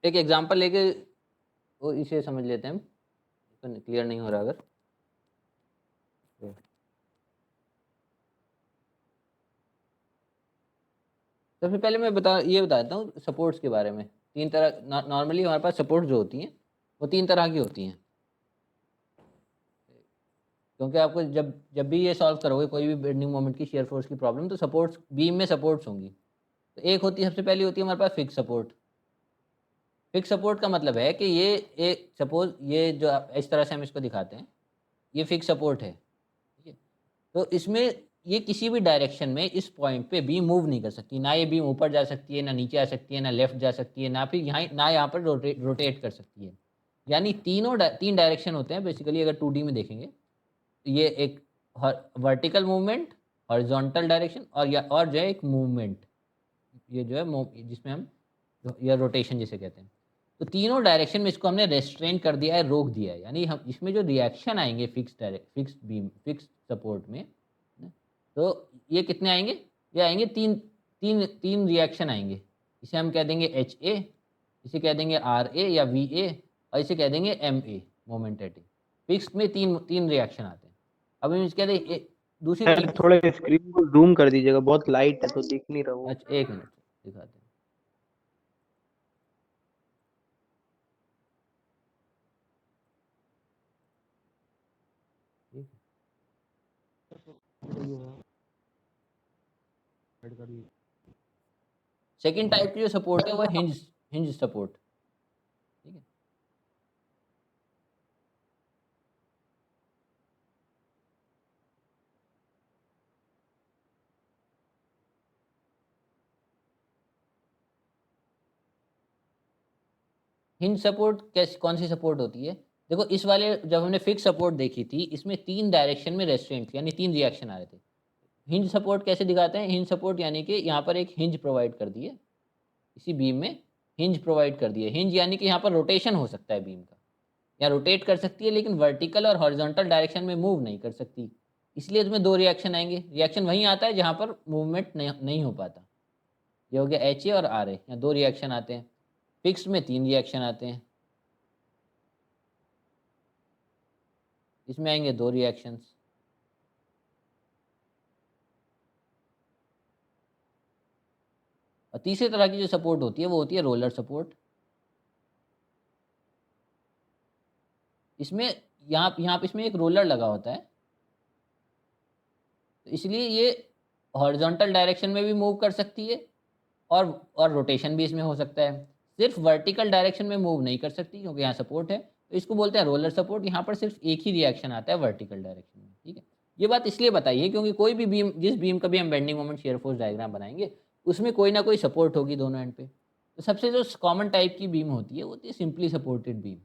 एक एग्जांपल लेके वो इसे समझ लेते हैं हम, क्लियर नहीं हो रहा अगर तो। सबसे पहले मैं ये बताता हूँ सपोर्ट्स के बारे में। तीन तरह नॉर्मली हमारे पास सपोर्ट जो होती हैं वो तीन तरह की होती हैं, क्योंकि आपको जब जब भी ये सॉल्व करोगे कोई भी बेंडिंग मोमेंट की शेयर फोर्स की प्रॉब्लम, तो सपोर्ट्स बीम में सपोर्ट्स होंगी। तो एक होती है, सबसे पहली होती है हमारे पास फिक्स सपोर्ट। फिक्स सपोर्ट का मतलब है कि ये एक सपोज ये जो इस तरह से हम इसको दिखाते हैं, ये फिक्स सपोर्ट है, ठीक है। तो इसमें ये किसी भी डायरेक्शन में इस पॉइंट पे बीम मूव नहीं कर सकती, ना ये बीम ऊपर जा सकती है, ना नीचे आ सकती है, ना लेफ्ट जा सकती है, ना फिर यहाँ पर रोटेट कर सकती है। यानी तीन डायरेक्शन होते हैं बेसिकली, अगर 2D में देखेंगे तो ये एक वर्टिकल मूवमेंट, हॉरिजॉन्टल डायरेक्शन, और जो है एक मूवमेंट, ये जो है जिसमें हम या रोटेशन जिसे कहते हैं। तो तीनों डायरेक्शन में इसको हमने रेस्ट्रेन कर दिया है, रोक दिया है। यानी हम इसमें जो रिएक्शन आएंगे फिक्स सपोर्ट में, तो ये कितने आएंगे? ये आएंगे तीन तीन तीन रिएक्शन आएंगे। इसे हम कह देंगे HA, इसे कह देंगे RA या VA, और इसे कह देंगे MA, मोमेंटेटिव। फिक्स में तीन तीन रिएक्शन आते हैं। अब हम इसके कहते दूसरी सर तरीके। थोड़ा स्क्रीन को जूम कर दीजिएगा, बहुत लाइट है तो दिख नहीं रहा वो। अच्छा, एक मिनट दिखाते हैं। ठीक है। सेकेंड टाइप की जो सपोर्ट है वो हिंज सपोर्ट, ठीक है। हिंज सपोर्ट कैसी कौन सी सपोर्ट होती है? देखो, इस वाले जब हमने फिक्स सपोर्ट देखी थी, इसमें तीन डायरेक्शन में रेस्ट्रेंट थी, यानी तीन रिएक्शन आ रहे थे। हिंज सपोर्ट कैसे दिखाते हैं? हिंज सपोर्ट यानी कि यहाँ पर एक हिंज प्रोवाइड कर दिए, इसी बीम में हिंज प्रोवाइड कर दिए। हिंज यानी कि यहाँ पर रोटेशन हो सकता है बीम का, या रोटेट कर सकती है, लेकिन वर्टिकल और हॉरिजॉन्टल डायरेक्शन में मूव नहीं कर सकती। इसलिए इसमें दो रिएक्शन आएंगे। रिएक्शन वहीं आता है जहाँ पर मूवमेंट नहीं हो पाता। ये हो गया HA और RA, यहाँ दो रिएक्शन आते हैं। फिक्स में तीन रिएक्शन आते हैं, इसमें आएंगे दो रिएक्शंस। और तीसरी तरह की जो सपोर्ट होती है वो होती है रोलर सपोर्ट। इसमें यहाँ पे इसमें एक रोलर लगा होता है, तो इसलिए ये हॉरिजॉन्टल डायरेक्शन में भी मूव कर सकती है, और रोटेशन भी इसमें हो सकता है। सिर्फ वर्टिकल डायरेक्शन में मूव नहीं कर सकती क्योंकि यहाँ सपोर्ट है, तो इसको बोलते हैं रोलर सपोर्ट। यहाँ पर सिर्फ एक ही रिएक्शन आता है वर्टिकल डायरेक्शन में, ठीक है। ये बात इसलिए बताइए क्योंकि कोई भी बीम, जिस बीम का भी हम bending moment shear force diagram बनाएंगे, उसमें कोई ना कोई सपोर्ट होगी दोनों एंड पे। तो सबसे जो कॉमन टाइप की बीम होती है वो होती है simply supported beam.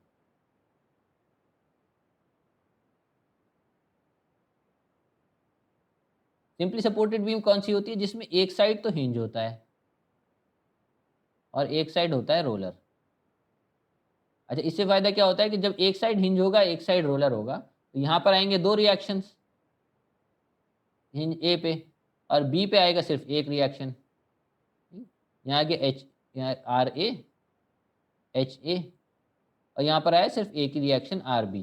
Simply supported beam कौन सी होती है? जिसमें एक साइड तो हिंज होता है और एक साइड होता है रोलर। अच्छा, इससे फायदा क्या होता है कि जब एक साइड हिंज होगा, एक साइड रोलर होगा, तो यहाँ पर आएंगे दो रिएक्शंस, हिंज A पे, और B पे आएगा सिर्फ एक रिएक्शन। यहाँ आगे यहाँ RA HA, और यहाँ पर आया सिर्फ एक ही रिएक्शन RB।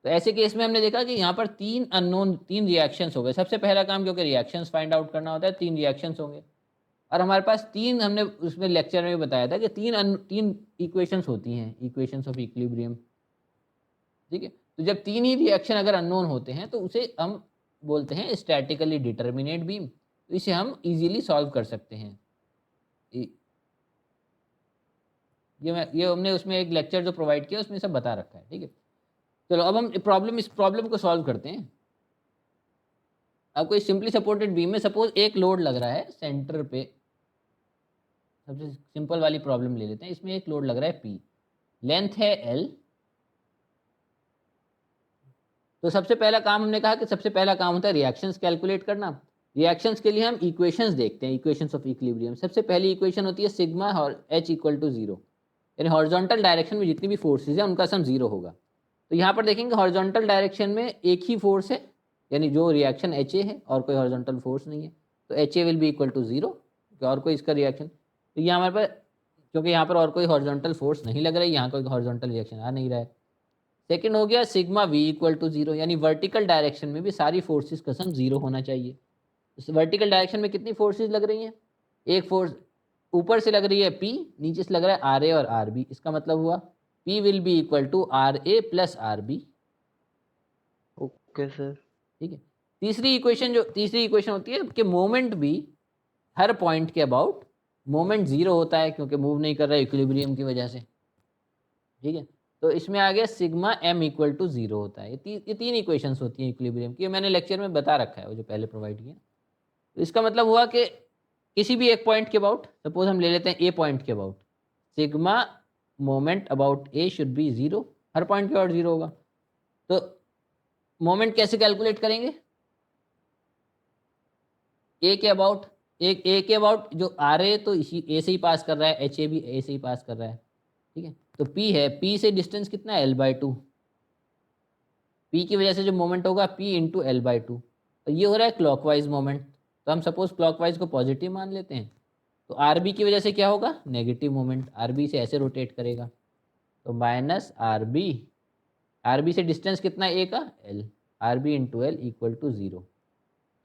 तो ऐसे केस में हमने देखा कि यहाँ पर तीन रिएक्शंस हो गए। सबसे पहला काम, क्योंकि रिएक्शंस फाइंड आउट करना होता है, तीन रिएक्शंस होंगे। और हमारे पास तीन, हमने उसमें लेक्चर में बताया था कि तीन इक्वेशंस होती हैं, इक्वेशंस ऑफ इक्विलिब्रियम, ठीक है। तो जब तीन ही रिएक्शन अगर अननोन होते हैं तो उसे हम बोलते हैं स्टैटिकली डिटर्मिनेट बीम। तो इसे हम इजीली सॉल्व कर सकते हैं। ये हमने उसमें एक लेक्चर जो प्रोवाइड किया उसमें सब बता रखा है, ठीक है। चलो अब हम इस प्रॉब्लम को सॉल्व करते हैं। अब कोई सिंपली सपोर्टेड बीम में सपोज एक लोड लग रहा है सेंटर पे। सबसे सिंपल वाली प्रॉब्लम ले लेते हैं। इसमें एक लोड लग रहा है P, लेंथ है L। तो सबसे पहला काम हमने कहा कि सबसे पहला काम होता है रिएक्शंस कैलकुलेट करना। रिएक्शंस के लिए हम इक्वेशंस देखते हैं, इक्वेशंस ऑफ इक्विलिब्रियम। सबसे पहली इक्वेशन होती है सिग्मा H इक्वल टू 0, यानी हॉरिजॉन्टल डायरेक्शन में जितनी भी फोर्सेज है उनका सम 0 होगा। तो यहाँ पर देखेंगे हॉरिजॉन्टल डायरेक्शन में एक ही फोर्स है, यानी जो रिएक्शन HA है, और कोई हॉरिजॉन्टल फोर्स नहीं है, तो HA will be equal to 0, और कोई इसका रिएक्शन। तो ये हमारे पास क्योंकि यहाँ पर और कोई हॉरिजॉन्टल फोर्स नहीं लग रही, यहाँ कोई हॉरिजॉन्टल रिएक्शन आ नहीं रहा है। सेकंड हो गया सिग्मा वी इक्वल टू 0, यानी वर्टिकल डायरेक्शन में भी सारी फोर्सेस का सम 0 होना चाहिए। इस वर्टिकल डायरेक्शन में कितनी फोर्सेस लग रही हैं? एक फोर्स ऊपर से लग रही है P, नीचे से लग रहा है आर ए और आर बी। इसका मतलब हुआ P will be equal to R A plus R B. Okay sir. ठीक है। तीसरी इक्वेशन होती है कि मोमेंट भी हर पॉइंट के अबाउट मोमेंट 0 होता है, क्योंकि मूव नहीं कर रहा है इक्विलिब्रियम की वजह से। ठीक है, तो इसमें आ गया सिग्मा m इक्वल टू 0 होता है। ये तीन इक्वेशंस होती हैं इक्विलिब्रियम की, मैंने लेक्चर में बता रखा है वो जो पहले प्रोवाइड किया। तो इसका मतलब हुआ कि किसी भी एक पॉइंट के अबाउट, सपोज हम ले लेते हैं ए पॉइंट के about, sigma moment about A should be 0, her point के अबाउट 0 होगा। तो मोमेंट कैसे कैलकुलेट करेंगे? ए के अबाउट, ए के अबाउट जो आर ए तो इसी ए से ही पास कर रहा है, एच ए भी ए से ही पास कर रहा है। ठीक है, तो पी है, पी से डिस्टेंस कितना है? L/2। पी की वजह से जो मोमेंट होगा P इंटू L/2, तो ये हो रहा है क्लॉकवाइज मोमेंट। तो हम सपोज क्लॉकवाइज को पॉजिटिव मान लेते हैं, तो आर बी की वजह से क्या होगा? नेगेटिव मोमेंट, आर बी से ऐसे रोटेट करेगा, तो माइनस आर बी से डिस्टेंस कितना है ए का? L, R B into L equal to 0।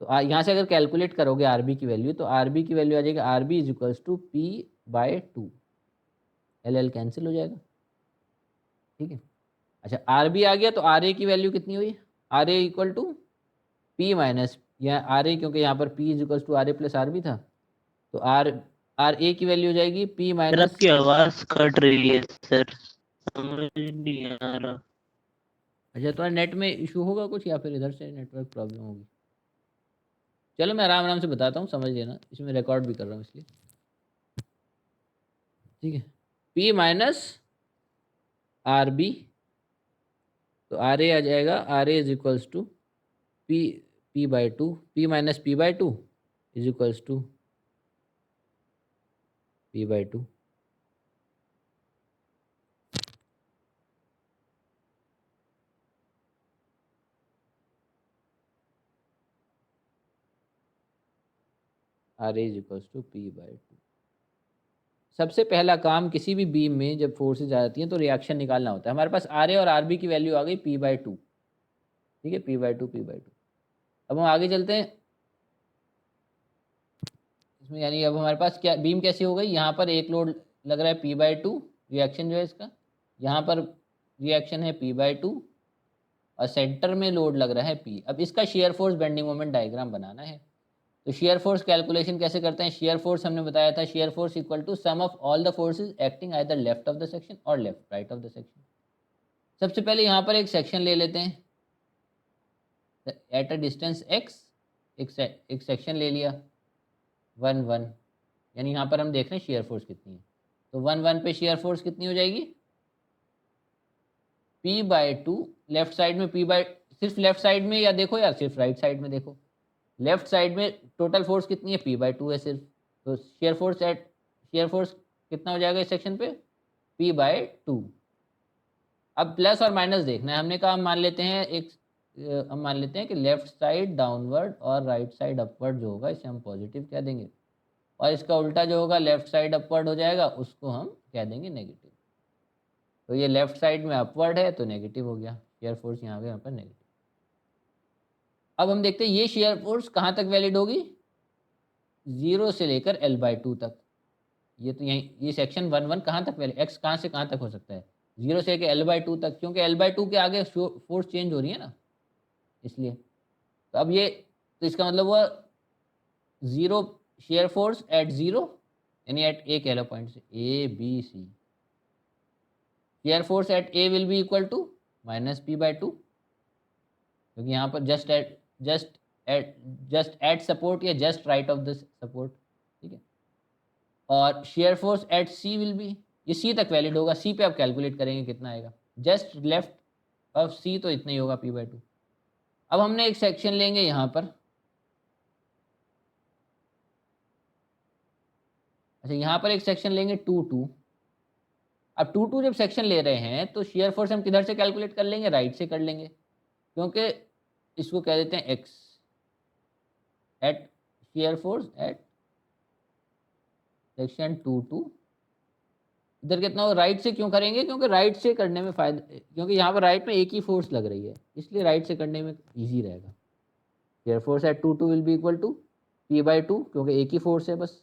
तो यहाँ से अगर कैलकुलेट करोगे आर बी की वैल्यू, तो आर बी की वैल्यू आ जाएगी R B is equals to P/2, L cancel हो जाएगा। ठीक है, अच्छा आर बी आ गया, तो आर ए की वैल्यू कितनी हुई? R A equal to P minus, यहाँ आर ए क्योंकि यहाँ पर P is equals to R A plus R B था, तो आर ए की वैल्यू हो जाएगी P सर माइनस। आपकी आवाज कट रही है सर, समझ नहीं आ रहा। अच्छा, तुम्हारे नेट में इशू होगा कुछ, या फिर इधर से नेटवर्क प्रॉब्लम होगी? चलो मैं आराम आराम से बताता हूँ, समझ लेना, इसमें रिकॉर्ड भी कर रहा हूँ इसलिए। ठीक है, P माइनस आर बी, तो आर ए आ जाएगा, R A is equals to P/2, P minus P/2 is equals to P/2। R A is equals to P/2। सबसे पहला काम किसी भी बीम में जब फोर्सेज आ जाती हैं तो रिएक्शन निकालना होता है। हमारे पास आर ए और आर बी की वैल्यू आ गई P/2। ठीक है, P/2। अब हम आगे चलते हैं इसमें, यानी अब हमारे पास क्या बीम कैसी हो गई? यहाँ पर एक लोड लग रहा है P/2, रिएक्शन जो है इसका, यहाँ पर रिएक्शन है P/2, और सेंटर में लोड लग रहा है P। अब इसका shear force bending moment diagram बनाना है। तो शेयर फोर्स कैलकुलेशन कैसे करते हैं? शेयर फोर्स हमने बताया था, shear force equal to sum of all the forces acting either left of the section और left right of the section. सबसे पहले यहाँ पर एक सेक्शन ले लेते हैं एट अ डिस्टेंस x, एक सेक्शन ले लिया 1 1, यानी यहाँ पर हम देख रहे हैं शेयर फोर्स कितनी है। तो 1 1 पे शेयर फोर्स कितनी हो जाएगी? P/2। लेफ्ट साइड में सिर्फ लेफ्ट साइड में, या देखो यार सिर्फ राइट साइड में देखो, लेफ्ट साइड में टोटल फोर्स कितनी है? P/2 है सिर्फ। तो शेयर फोर्स कितना हो जाएगा इस सेक्शन पे? P/2। अब प्लस और माइनस देखना है, हमने कहा हम मान लेते हैं कि लेफ्ट साइड डाउनवर्ड और राइट साइड अपवर्ड जो होगा इसे हम पॉजिटिव कह देंगे, और इसका उल्टा जो होगा लेफ्ट साइड अपवर्ड हो जाएगा, उसको हम कह देंगे नेगेटिव। तो ये लेफ्ट साइड में अपवर्ड है तो नेगेटिव हो गया, शेयर फोर्स यहाँ पे यहाँ पर नेगेटिव। अब हम देखते हैं ये शेयर फोर्स कहाँ तक वैलिड होगी? 0 से लेकर L/2 तक। ये तो यहीं ये सेक्शन 1 1 कहाँ तक वैलिड, एक्स कहाँ से कहाँ तक हो सकता है? 0 से लेकर L/2 तक, क्योंकि L/2 के आगे फोर्स चेंज हो रही है ना, इसलिए। तो अब ये, तो इसका मतलब हुआ 0 शेयर फोर्स एट 0, यानी एट ए कह लो पॉइंट से ABC। Shear force at A will be equal to minus P/2, क्योंकि यहाँ पर जस्ट एट सपोर्ट या जस्ट राइट ऑफ द सपोर्ट। ठीक है, और shear force at C will be, ये सी तक वैलिड होगा, सी पे आप कैलकुलेट करेंगे कितना आएगा, जस्ट लेफ्ट ऑफ सी तो इतना ही होगा P/2। अब हमने एक सेक्शन लेंगे यहाँ पर, अच्छा यहाँ पर एक सेक्शन लेंगे 2 2। अब 2 2 जब सेक्शन ले रहे हैं तो शेयर फोर्स हम किधर से कैलकुलेट कर लेंगे? राइट से कर लेंगे, क्योंकि इसको कह देते हैं X at shear force at section 2 2 इधर कितना हो, राइट से क्यों करेंगे, क्योंकि राइट से करने में फायदा, क्योंकि यहाँ पर राइट में एक ही फोर्स लग रही है, इसलिए राइट से करने में इजी रहेगा। Shear force at 2 2 will be equal to P/2, क्योंकि एक ही फोर्स है बस,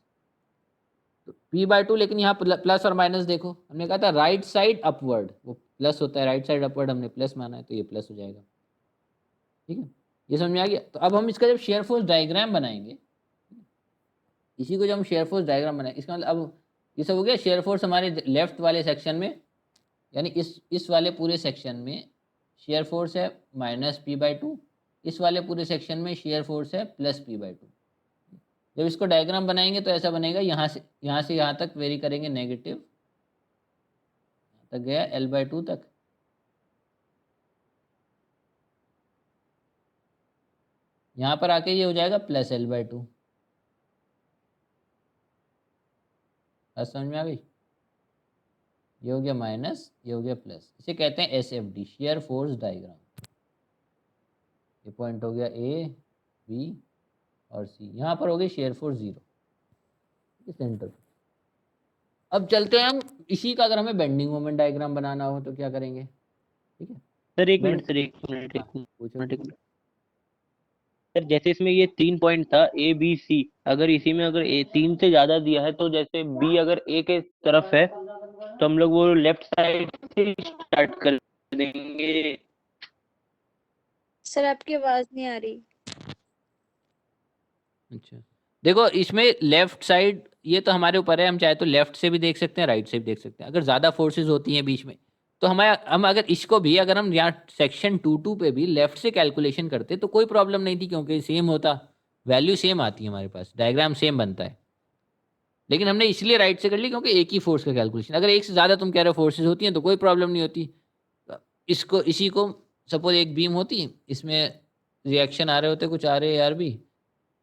तो P/2। लेकिन यहाँ प्लस और माइनस देखो, हमने कहा था राइट साइड अपवर्ड, वो प्लस होता है, राइट साइड अपवर्ड हमने प्लस माना है, तो ये प्लस हो जाएगा। ठीक है, ये समझ में आ गया। तो अब हम इसका जब शेयर फोर्स डायग्राम बनाएंगे, इसी को जब हम शेयर फोर्स डायग्राम बनाएंगे, इसका मतलब अब ये सब हो गया। शेयर फोर्स हमारे लेफ्ट वाले सेक्शन में, यानी इस वाले पूरे सेक्शन में शेयर फोर्स है -P/2, इस वाले पूरे सेक्शन में शेयर फोर्स है +P/2। जब इसको डायग्राम बनाएंगे तो ऐसा बनेगा, यहाँ से यहाँ तक वेरी करेंगे नेगेटिव, तक गया L/2 तक, यहाँ पर आके ये हो जाएगा +L/2। बात समझ में आ गई? ये हो गया माइनस, ये हो गया प्लस, इसे कहते हैं SFD, शेयर फोर्स डायग्राम। ये पॉइंट हो गया A, B और C, यहाँ पर हो गई शेयर फोर्स 0 सेंटर पर। अब चलते हैं हम इसी का, अगर हमें बेंडिंग मोमेंट डायग्राम बनाना हो तो क्या करेंगे? ठीक है सर एक बेंड, मिनट सर, एक मिनट, एक हाँ पूछो। मिनट, एक मिनट। सर जैसे इसमें ये 3 पॉइंट था A B C, अगर इसी में अगर ए 3 से ज्यादा दिया है, तो जैसे B अगर A के तरफ है तो हम लोग वो लेफ्ट साइड से स्टार्ट कर देंगे। सर आपकी आवाज नहीं आ रही। अच्छा देखो, इसमें लेफ्ट साइड ये तो हमारे ऊपर है, हम चाहे तो लेफ्ट से भी देख सकते हैं, राइट से भी देख सकते हैं। अगर ज़्यादा फोर्सेस होती हैं बीच में, तो हम अगर इसको भी, अगर हम यहाँ सेक्शन 2 पे भी लेफ्ट से कैलकुलेशन करते तो कोई प्रॉब्लम नहीं थी, क्योंकि सेम होता, वैल्यू सेम आती है हमारे पास, डायग्राम सेम बनता है। लेकिन हमने इसलिए राइट से कर ली क्योंकि एक ही फोर्स का कैलकुलेशन, अगर एक से ज़्यादा तुम कह रहे हो फोर्सेज होती हैं तो कोई प्रॉब्लम नहीं होती। इसको इसी को सपोज एक बीम होती, इसमें रिएक्शन आ रहे होते, कुछ RA/RB,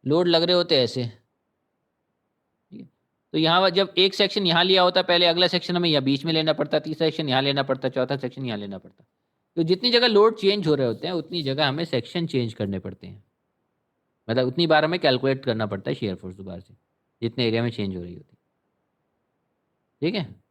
लोड लग रहे होते ऐसे, ठीक है। तो यहाँ जब एक सेक्शन यहाँ लिया होता पहले, अगला सेक्शन हमें यहाँ बीच में लेना पड़ता, तीसरा सेक्शन यहाँ लेना पड़ता, चौथा सेक्शन यहाँ लेना पड़ता। तो जितनी जगह लोड चेंज हो रहे होते हैं उतनी जगह हमें सेक्शन चेंज करने पड़ते हैं, मतलब उतनी बार हमें कैलकुलेट करना पड़ता है शेयर फोर्स दोबारा से, जितने एरिया में चेंज हो रही होती है। ठीक है,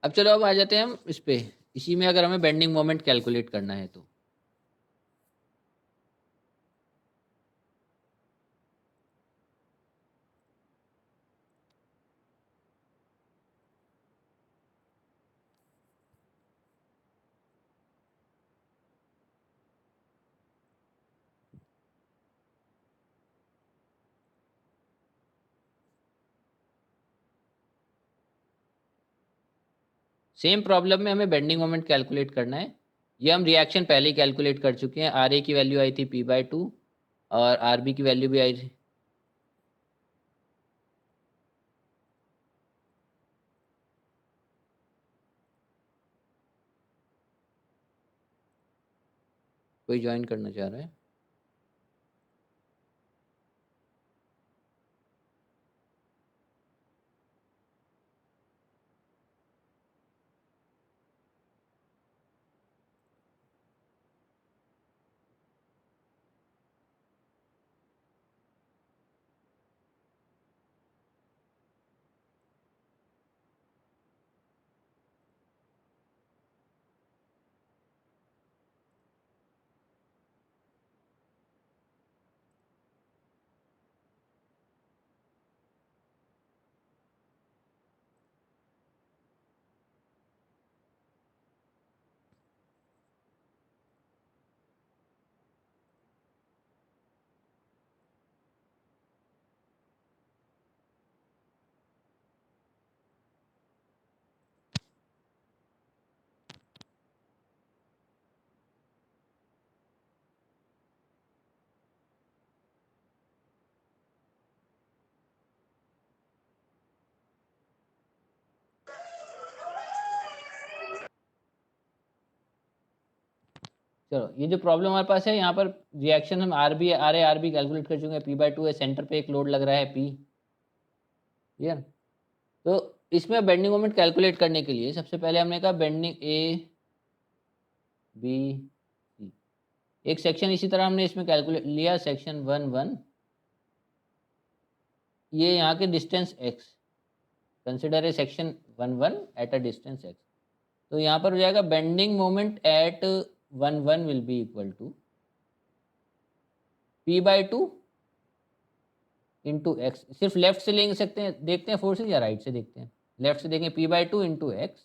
अब चलो अब आ जाते हैं हम इस पे, इसी में अगर हमें बेंडिंग मोमेंट कैलकुलेट करना है तो सेम प्रॉब्लम में हमें बेंडिंग मोमेंट कैलकुलेट करना है। ये हम रिएक्शन पहले ही कैलकुलेट कर चुके हैं, RA की वैल्यू आई थी P/2 और RB की वैल्यू भी आई थी। कोई ज्वाइन करना चाह रहा है? चलो, ये जो प्रॉब्लम हमारे पास है, यहाँ पर रिएक्शन हम RA RB कैलकुलेट कर चुके हैं, P/2 है, सेंटर पे एक लोड लग रहा है P, क्लियर। तो इसमें बेंडिंग मोमेंट कैलकुलेट करने के लिए सबसे पहले हमने कहा बेंडिंग ए बी सी, एक सेक्शन इसी तरह हमने इसमें कैलकुलेट लिया, सेक्शन 1 1, ये यहाँ के distance x, consider a section 1 1 at a distance x। तो यहाँ पर हो जाएगा bending moment at 1 1 will be equal to p/2 into X. सिर्फ लेफ्ट से ले सकते हैं, देखते हैं फोर्सेज, या राइट से देखते हैं? लेफ्ट से देखें, p/2 इंटू एक्स।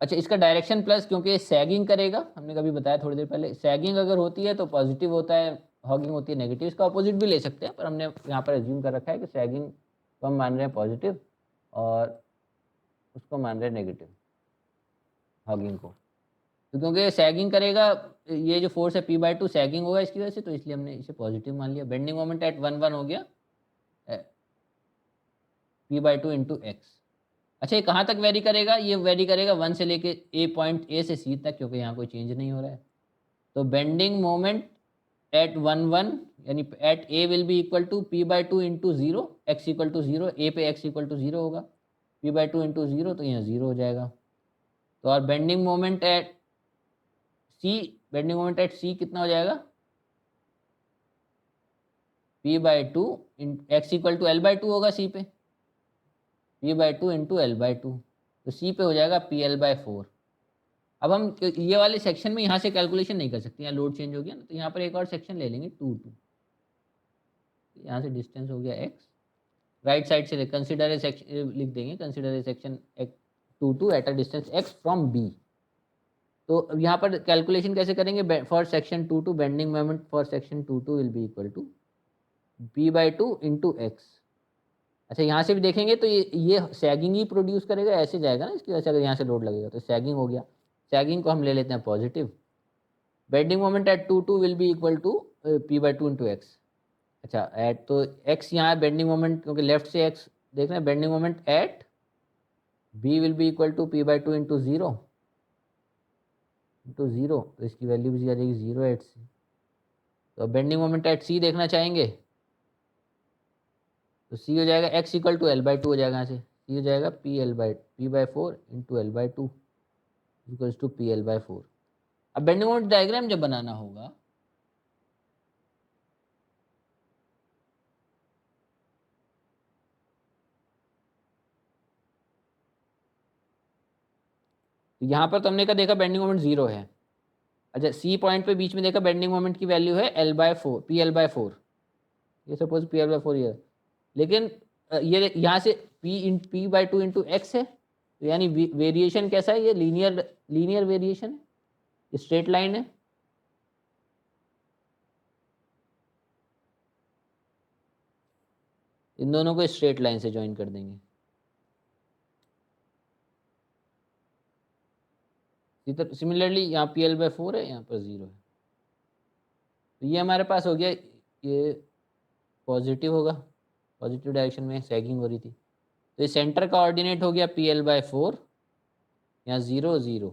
अच्छा, इसका डायरेक्शन प्लस, क्योंकि ये सैगिंग करेगा, हमने कभी बताया थोड़ी देर पहले, सैगिंग अगर होती है तो पॉजिटिव होता है, हॉगिंग होती है नेगेटिव। इसका अपोजिट भी ले सकते हैं, पर हमने यहाँ पर एज्यूम कर रखा है कि सैगिंग को हम मान रहे हैं पॉजिटिव और उसको मान रहे हैं नेगेटिव, हॉगिंग को। तो क्योंकि ये सैगिंग करेगा, ये जो फोर्स है p/2 सैगिंग होगा इसकी वजह से, तो इसलिए हमने इसे पॉजिटिव मान लिया। बेंडिंग मोमेंट एट 1 1 हो गया p/2 इंटू एक्स। अच्छा, ये कहाँ तक वेरी करेगा? ये वेरी करेगा 1 से लेके ए, पॉइंट ए से सी तक, क्योंकि यहाँ कोई चेंज नहीं हो रहा है। तो बेंडिंग मोमेंट एट 1 1 यानी at A will be equal to p/2 into 0, X equal to 0, A पे x इक्वल टू 0 होगा, p/2 इंटू 0, तो यहाँ 0 हो जाएगा। तो और bending moment at C, bending moment at C कितना हो जाएगा? p/2 x equal to l/2 होगा सी पे, p/2 इंटू l/2, तो सी पे हो जाएगा pl/4। अब हम ये वाले सेक्शन में यहाँ से कैलकुलेशन नहीं कर सकते, यहाँ लोड चेंज हो गया ना, तो यहाँ पर एक और सेक्शन ले लेंगे 2 2, यहाँ से डिस्टेंस हो गया x, राइट साइड से कंसिडर ए सेक्शन लिख देंगे, consider a section 2 2 at a distance x from b। तो अब यहाँ पर कैलकुलेशन कैसे करेंगे? For section 2 2 bending moment for section 2 2 will be equal to p/2 into X. अच्छा, यहाँ से भी देखेंगे तो ये सैगिंग ही प्रोड्यूस करेगा, ऐसे जाएगा ना इसकी वजह से, अगर यहाँ से लोड लगेगा तो सैगिंग हो गया। सैगिंग को हम ले लेते हैं positive. Bending moment at 2 2 will be equal to p/2 into X. अच्छा, एट तो x यहाँ बेंडिंग मोमेंट, क्योंकि लेफ्ट से x देख रहे हैं, bending moment at b will be equal to p/2 into 0 into 0, तो इसकी वैल्यू भी आ जाएगी 0 एट c। तो बेंडिंग मोमेंट एट c देखना चाहेंगे, तो c हो जाएगा x इक्वल टू l/2 हो जाएगा, यहाँ से c हो जाएगा p/4 into l/2 equals to pl/4। अब बेंडिंग मोमेंट डायग्राम जब बनाना होगा, तो यहाँ पर तो हमने कहा देखा बेंडिंग मोमेंट 0 है। अच्छा, सी पॉइंट पे बीच में देखा बेंडिंग मोमेंट की वैल्यू है l/4, pl/4, ये सपोज pl/4 ये है। लेकिन ये यहाँ से p/2 इंटू एक्स है, तो यानी वेरिएशन कैसा है? ये लीनियर वेरिएशन है, स्ट्रेट लाइन है। इन दोनों को स्ट्रेट लाइन से ज्वाइन कर देंगे। सिमिलरली यहाँ pl/4 है, यहाँ पर 0 है, तो ये हमारे पास हो गया, ये पॉजिटिव होगा, पॉजिटिव डायरेक्शन में सैगिंग हो रही थी, तो ये सेंटर का ऑर्डिनेट हो गया pl/4, यहाँ 0 0,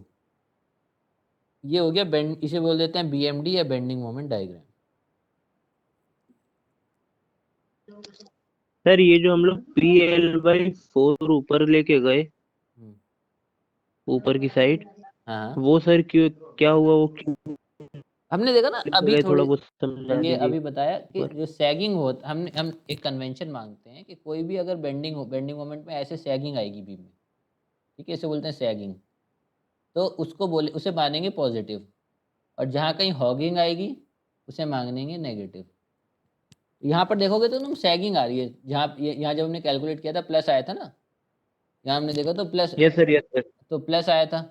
ये हो गया बेंड, इसे बोल देते हैं BMD या बेंडिंग मोमेंट डायग्राम। सर ये जो हम लोग PL/4 ऊपर लेके गए, ऊपर की साइड, हाँ, वो सर क्यों, क्या हुआ, वो क्यों हमने देखा ना अभी गए, थोड़ा थोड़ी, बहुत समझा ये दीजिए अभी बताया कि ऊपर। जो सैगिंग हो, हम एक कन्वेंशन मांगते हैं कि कोई भी अगर बेंडिंग मोमेंट में ऐसे सैगिंग आएगी बीम में, ठीक है, इसे बोलते हैं सैगिंग, तो उसको बोले, उसे मानेंगे पॉजिटिव, और जहाँ कहीं हॉगिंग आएगी उसे मांगेंगे नेगेटिव। यहाँ पर देखोगे तो तुम सैगिंग आ रही है, जहाँ यहाँ जब हमने कैलकुलेट किया था प्लस आया था ना, यहाँ हमने देखा तो plus, yes sir, yes sir. तो प्लस आया था।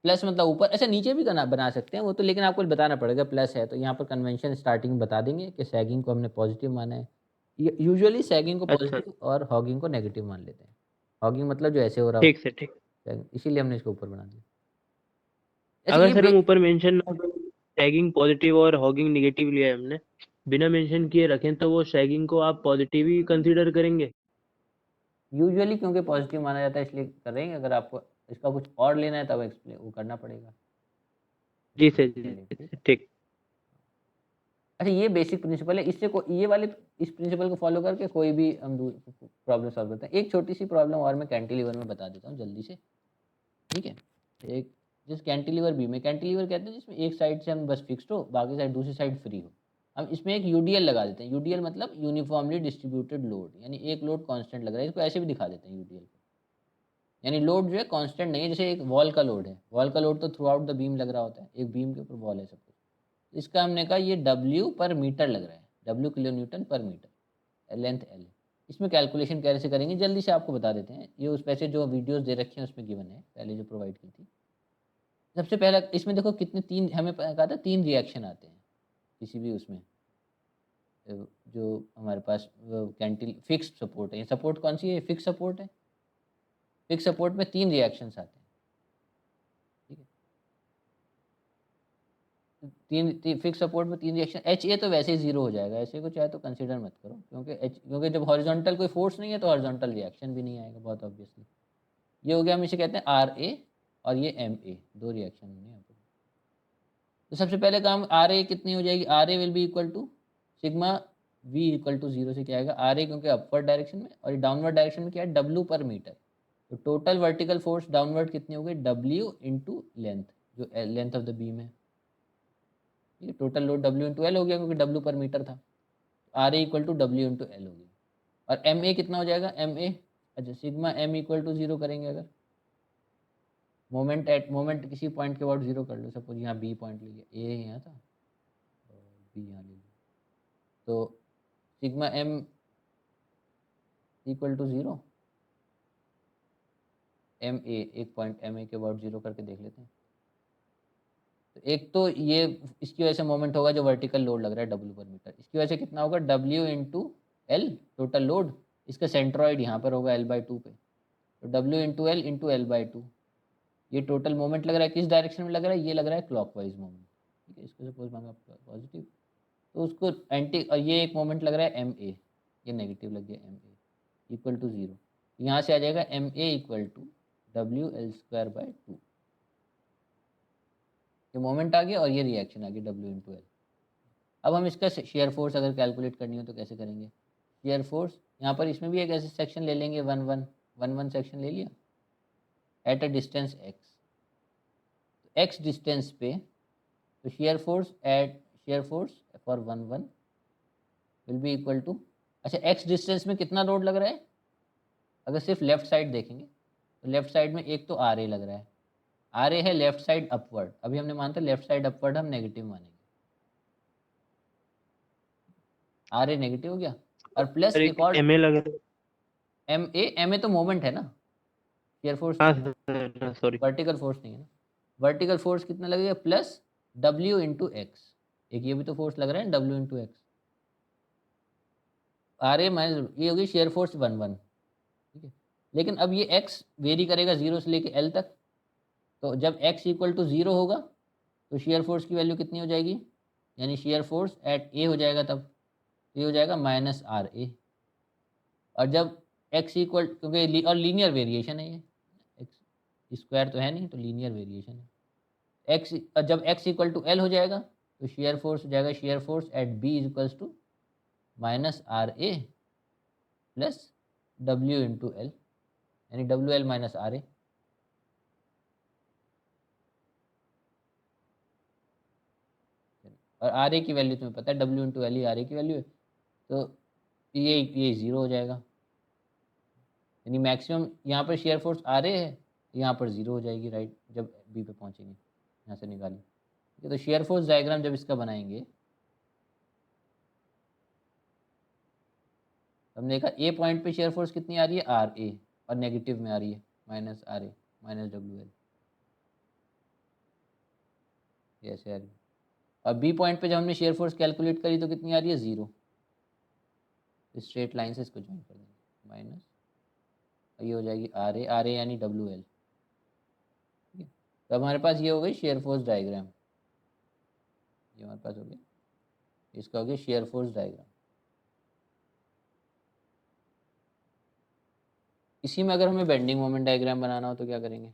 प्लस मतलब ऊपर, ऐसे नीचे भी बना सकते हैं वो तो, लेकिन आपको बताना पड़ेगा प्लस है, तो यहाँ पर कन्वेंशन स्टार्टिंग में बता देंगे कि सैगिंग को हमने पॉजिटिव माना है। यूजुअली सैगिंग को अच्छा, पॉजिटिव और हॉगिंग को नेगेटिव मान लेते हैं। हॉगिंग मतलब जो ऐसे हो रहा हो, ठीक सर, ठीक। sagging, इसीलिए हमने इसको ऊपर बना दिया। अच्छा, अगर ये सर हम ऊपर मेंशन ना करें, टैगिंग पॉजिटिव और हॉगिंग निगेटिव लिया है हमने, बिना मेंशन किए रखें, तो वो शैगिंग को आप पॉजिटिव ही कंसीडर करेंगे? यूजुअली क्योंकि पॉजिटिव माना जाता है इसलिए करेंगे, अगर आपको इसका कुछ और लेना है तब एक्सप्लेन वो करना पड़ेगा। जी सर, जी ठीक। सर, ठीक। अच्छा ये बेसिक प्रिंसिपल है, इससे ये वाले इस प्रिंसिपल को फॉलो करके कोई भी हम प्रॉब्लम सॉल्व करते हैं। एक छोटी सी प्रॉब्लम और मैं कैंटिलीवर में बता देता हूँ जल्दी से, ठीक है। एक जिस कैंटिलीवर बीम में, कैंटिलीवर कहते हैं जिसमें एक साइड से हम बस फिक्स्ड हो, बाकी साइड दूसरी साइड फ्री हो। हम इसमें एक यूडीएल लगा देते हैं। यूडीएल मतलब यूनिफॉर्मली डिस्ट्रीब्यूटेड लोड, यानी एक लोड कांस्टेंट लग रहा है, इसको ऐसे भी दिखा देते हैं यूडीएल को। यानी लोड जो है कांस्टेंट नहीं है, जैसे एक वॉल का लोड है, वॉल का लोड तो थ्रू आउट द बीम लग रहा होता है, एक बीम के ऊपर वॉल है सपोज। इसका हमने कहा ये W पर मीटर लग रहा है, W किलो न्यूटन पर मीटर, लेंथ L है। इसमें कैलकुलेशन कैसे करेंगे जल्दी से आपको बता देते हैं। ये उस वैसे जो वीडियोस दे रखे हैं उसमें गिवन है, पहले जो प्रोवाइड की थी। सबसे पहला इसमें देखो कितने तीन, हमें कहा था 3 रिएक्शन आते हैं किसी भी उसमें, जो हमारे पास कैंटिल फिक्स्ड सपोर्ट है। ये सपोर्ट कौन सी है? फिक्स सपोर्ट है। फिक्स सपोर्ट में 3 रिएक्शंस आते हैं, ठीक है। तीन फिक्स सपोर्ट में 3 रिएक्शन। एच ए तो वैसे ही 0 हो जाएगा, ऐसे को चाहे तो कंसीडर मत करो, क्योंकि जब हॉरिजॉन्टल कोई फोर्स नहीं है तो हॉरिजॉन्टल रिएक्शन भी नहीं आएगा, बहुत ऑब्वियसली। ये हो गया, हम इसे कहते हैं आर ए, और ये एम ए, 2 रिएक्शन होंगे यहाँ पे। तो सबसे पहले काम आर ए कितनी हो जाएगी? R A will be equal to sigma V equal to 0 से क्या आएगा? आर ए क्योंकि अपवर्ड डायरेक्शन में, और डाउनवर्ड डायरेक्शन में क्या है? W per metre. तो टोटल वर्टिकल फोर्स डाउनवर्ड कितनी हो गई? W इंटू लेंथ, जो लेंथ ऑफ द बीम है। ये total load W into L हो गया, क्योंकि W पर मीटर था। R A equal to W into L हो गया। और एम ए कितना हो जाएगा? एम ए, अच्छा सिग्मा एम इक्वल टू 0 करेंगे अगर, मोमेंट किसी पॉइंट के अबाउट 0 कर लो, सपोज यहाँ बी पॉइंट ले लिया, ए यहाँ था और बी यहाँ ले लिया, तो sigma M equal to 0, M A, एक पॉइंट एम ए के अबाउट 0 करके देख लेते हैं। तो एक तो ये इसकी वजह से मोमेंट होगा जो वर्टिकल लोड लग रहा है W पर मीटर, इसकी वजह से कितना होगा? W into L total load, इसका सेंट्रॉइड यहाँ पर होगा L/2 पे, तो W into L into L/2। ये टोटल मोमेंट लग रहा है, किस डायरेक्शन में लग रहा है? ये लग रहा है क्लॉकवाइज मोमेंट, ठीक है। इसको सपोज मांगा पॉजिटिव, तो उसको एंटी, और ये एक मोमेंट लग रहा है एम ए, ये नेगेटिव लग गया, एम ए इक्वल टू 0। यहाँ से आ जाएगा M A equal to WL²/2, ये मोमेंट आ गया और ये रिएक्शन आ गई W इंटू एल। अब हम इसका शेयर फोर्स अगर कैलकुलेट करनी हो तो कैसे करेंगे? शेयर फोर्स यहाँ पर इसमें भी एक ऐसे सेक्शन ले लेंगे, 1 सेक्शन ले लिया at a distance x, x distance पे, तो shear force for 1 will be equal to, अच्छा x डिस्टेंस में कितना लोड लग रहा है? अगर सिर्फ लेफ्ट साइड देखेंगे तो लेफ्ट साइड में एक तो आर ए लग रहा है, आर ए है लेफ्ट साइड अपवर्ड, अभी हमने मानता लेफ्ट साइड अपवर्ड हम नेगेटिव मानेंगे, आर ए नेगेटिव हो गया। और प्लस सर एक एक और एम ए लग रहा है। एम ए तो मोमेंट है ना, शेयर फोर्स हाँ नहीं है, सर सॉरी। वर्टिकल फोर्स नहीं है ना। वर्टिकल फोर्स कितना लगेगा? प्लस W इंटू एक्स, एक ये भी तो फोर्स लग रहा है W into x, R A minus ये होगी शेयर फोर्स 1 ठीक है। लेकिन अब ये x वेरी करेगा 0 से लेके L तक, तो जब x इक्वल टू 0 होगा तो शेयर फोर्स की वैल्यू कितनी हो जाएगी? यानी शेयर फोर्स एट ए हो जाएगा, तब ये हो जाएगा माइनस आर ए। और जब x इक्वल, क्योंकि और लीनियर वेरिएशन है ये, x स्क्वायर तो है नहीं, तो लीनियर वेरिएशन है। x जब x इक्वल टू एल हो जाएगा तो शेयर फोर्स हो जाएगा, shear force at B is equals to minus R A plus W into L, यानी WL माइनस आर ए। और आर ए की वैल्यू तुम्हें पता है, W इंटू एल ही आर ए की वैल्यू है, तो ये 0 हो जाएगा, यानी मैक्सिमम यहाँ पर शेयर फोर्स आर ए है, यहाँ पर 0 हो जाएगी, राइट, जब बी पे पहुँचेंगे, यहाँ से निकाली, ठीक है। तो शेयर फोर्स डायग्राम जब इसका बनाएंगे, हमने देखा ए पॉइंट पे शेयर फोर्स कितनी आ रही है? आर ए, और नेगेटिव में आ रही है minus R A minus W L, ऐसे आ रही है। और बी पॉइंट पे जब हमने शेयर फोर्स कैलकुलेट करी तो कितनी आ रही है? 0। स्ट्रेट लाइन से इसको ज्वाइन कर देंगे, माइनस, ये हो जाएगी आर ए यानी WL, ठीक है। तो हमारे पास ये हो गई शेयर फोर्स डायग्राम, ये हमारे पास हो गया, इसका हो गया शेयर फोर्स डायग्राम। इसी में अगर हमें बेंडिंग मोमेंट डायग्राम बनाना हो तो क्या करेंगे?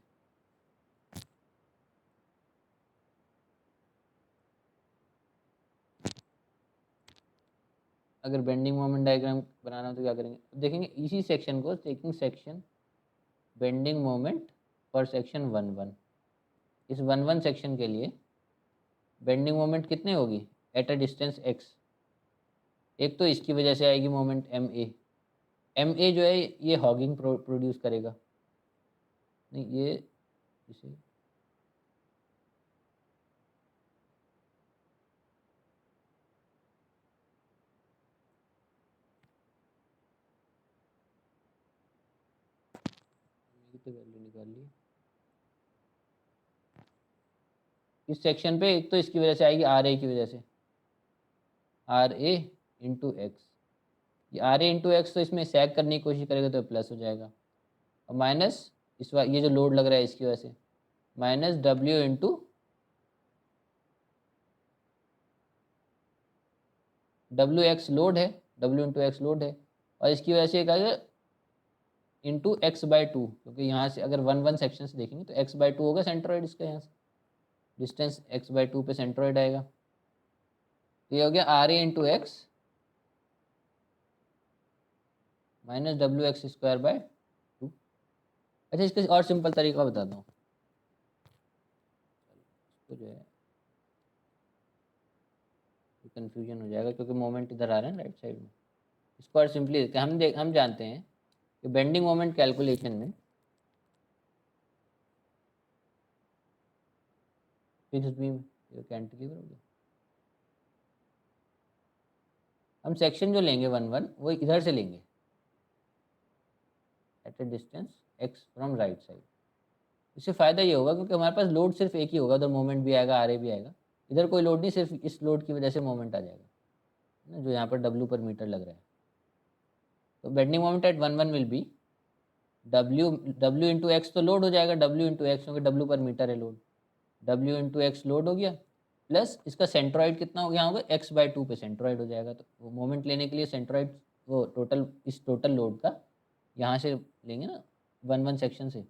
अगर बेंडिंग मोमेंट डायग्राम बनाना हो तो क्या करेंगे, देखेंगे इसी सेक्शन को, taking section bending moment for section 1 1। इस 1 1 सेक्शन के लिए बेंडिंग मोमेंट कितने होगी एट अ डिस्टेंस x। एक तो इसकी वजह से आएगी मोमेंट एम ए जो है ये हॉगिंग प्रोड्यूस करेगा, नहीं ये इसे तो वैल्यू निकाल ली। इस सेक्शन पे एक तो इसकी वजह से आएगी आर ए की वजह से, आर ए इंटू एक्स। ये आर ए इंटू एक्स तो इसमें सैग करने की कोशिश करेगा तो प्लस हो जाएगा, और माइनस इस बार ये जो लोड लग रहा है इसकी वजह से minus W into W x load है, डब्ल्यू इंटू एक्स लोड है, और इसकी वजह से एक आएगा इंटू एक्स बाई टू, क्योंकि यहाँ से अगर 1 1 सेक्शन से देखेंगे तो एक्स बाई टू होगा सेंट्रॉइड इसका, यहाँ से डिस्टेंस एक्स बाई टू पे सेंट्रॉइड आएगा। तो ये हो गया R A into x minus W x square by two. अच्छा इसका और सिंपल तरीका बताता हूँ, इसको जो है कंफ्यूजन हो जाएगा क्योंकि मोमेंट इधर आ रहा है राइट साइड में। इसको और सिंपली हम जानते हैं कि बेंडिंग मोमेंट कैलकुलेशन में फिक्स बीम कैंटिलीवर हो गया, हम सेक्शन जो लेंगे 1 1 वो इधर से लेंगे at a distance x from right side. इससे फ़ायदा ये होगा क्योंकि हमारे पास लोड सिर्फ एक ही होगा, उधर मोमेंट भी आएगा आर ए भी आएगा, इधर कोई लोड नहीं, सिर्फ इस लोड की वजह से मोमेंट आ जाएगा ना, जो यहाँ पर W पर मीटर लग रहा है। तो bending moment at 1 1 will B W into x, तो लोड हो जाएगा W इंटू एक्स क्योंकि W पर मीटर है load, W into x load हो गया, प्लस इसका सेंट्रॉइड कितना हो गया होगा एक्स बाई टू पे सेंट्रॉइड हो जाएगा। तो वो मोमेंट लेने के लिए सेंट्रॉइड वो टोटल इस टोटल लोड का यहाँ से लेंगे ना 1 1 सेक्शन से,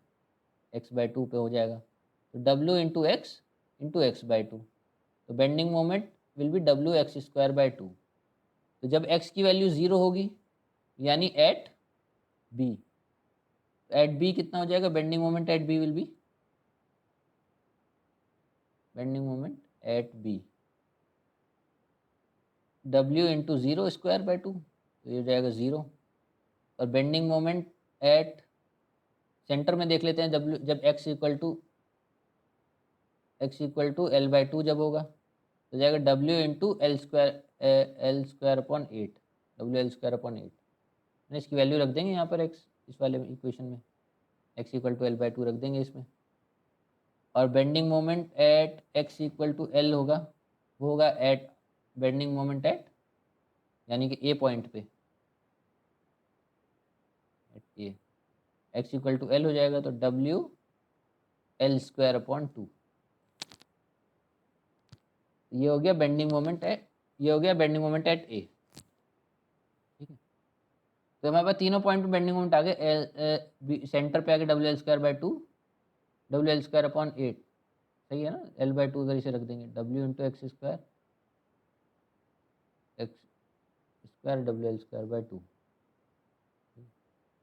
एक्स बाई टू पे हो जाएगा, तो W into X by two, तो bending moment will be W x square by two. तो जब एक्स की वैल्यू 0 होगी यानी एट बी, एट बी कितना हो जाएगा bending moment at B will be bending moment at B W into zero square by two, तो ये हो जाएगा 0। और बेंडिंग मोमेंट एट सेंटर में देख लेते हैं, डब्ल्यू जब x equal to L by two जब होगा तो जाएगा W into L square upon eight, W L square upon eight. इसकी वैल्यू रख देंगे यहाँ पर एक्स, इस वाले इक्वेशन में x equal to L by two रख देंगे इसमें, और bending moment at x equal to L होगा, वो होगा एट बेंडिंग मोमेंट एट यानी कि ए पॉइंट पे ए एक्स इक्वल टू एल हो जाएगा, तो W L square upon two, ये हो गया बेंडिंग मोमेंट एट, ये हो गया बेंडिंग मोमेंट एट ए। ठीक है, तो हमारे पास तीनों पॉइंट पे बेंडिंग मोमेंट आ गए, सेंटर पे आ गया W L square by two, W L square upon eight, सही है ना, एल बाई टू अगर इसे रख देंगे W into x square W L square by two.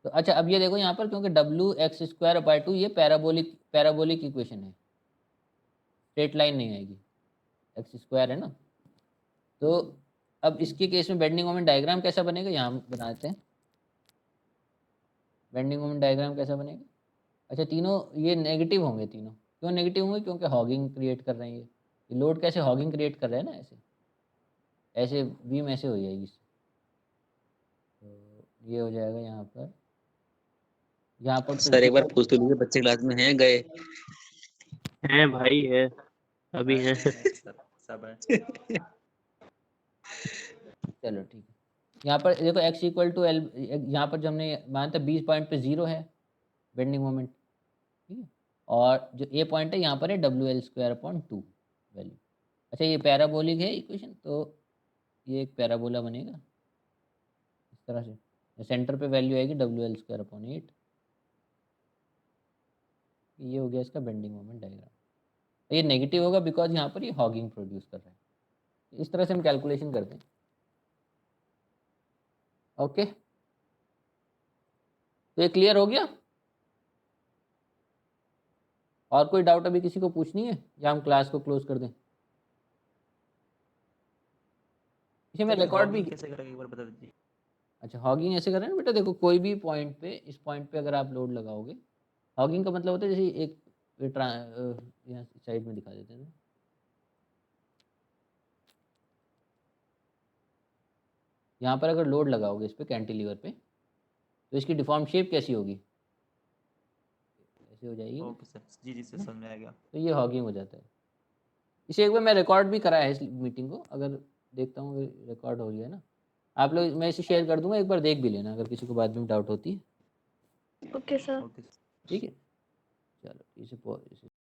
तो अच्छा अब ये देखो यहाँ पर क्योंकि W x square by to ये पैराबोलिक इक्वेशन है, स्ट्रेट लाइन नहीं आएगी, एक्स स्क्वायर है ना। तो अब इसके केस में बेंडिंग मोमेंट डायग्राम कैसा बनेगा, यहाँ बनाते हैं बेंडिंग मोमेंट डायग्राम कैसा बनेगा। अच्छा तीनों ये नेगेटिव होंगे, तीनों क्यों नेगेटिव होंगे, क्योंकि हॉगिंग क्रिएट कर रहे हैं ये लोड कैसे हॉगिंग क्रिएट कर रहे हैं ना, ऐसे ऐसे बीम ऐसे हो जाएगी इससे। तो ये हो जाएगा यहाँ पर सर एक बार पूछ तो लीजिए, बच्चे क्लास में हैं गए? हैं भाई है, अभी हैं। सर सब है। चलो ठीक है, यहाँ पर देखो एक्स इक्वल टू एल, यहाँ पर जो हमने माना था 20 पॉइंट पे 0 है बेंडिंग मोमेंट, ठीक है, और जो ए पॉइंट है यहाँ पर है W L square upon two value. अच्छा ये पैराबोलिक है इक्वेशन, तो ये एक पैराबोला बनेगा इस तरह से, सेंटर पे वैल्यू आएगी W L square upon eight, ये हो गया इसका बेंडिंग मोमेंट डायग्राम। ये नेगेटिव होगा बिकॉज यहाँ पर ये हॉगिंग प्रोड्यूस कर रहा है, इस तरह से हम कैलकुलेशन करते हैं। ओके, तो ये क्लियर हो गया? और कोई डाउट अभी किसी को पूछनी है या हम क्लास को क्लोज कर दें? इसे मैं सर ये रिकॉर्ड भी हॉगिंग कैसे करेंगे एक बार बता दीजिए। अच्छा, हॉगिंग ऐसे करें ना बेटा, देखो कोई भी पॉइंट पे, इस पॉइंट पे अगर आप लोड लगाओगे, हॉगिंग का मतलब होता है जैसे एक यहाँ साइड में दिखा देते हैं। यहाँ पर अगर लोड लगाओगे इस पे कैंटिलीवर पे, तो इसकी डिफॉर्म शेप कैसी होगी? ऐसे हो जाएगी ना? ओके सर, जी जी सर, समझ में आ गया। तो ये हॉगिंग हो जाता है। इसे एक बार मैं रिकॉर्ड भी कराया है इस मीटिंग को, अगर देखता हूँ रिकॉर्ड हो गया है ना, आप लोग, मैं इसे शेयर कर दूंगा, एक बार देख भी लेना अगर किसी को बाद में डाउट होती है। Okay sir. ओके। ठीक है, चलो इसे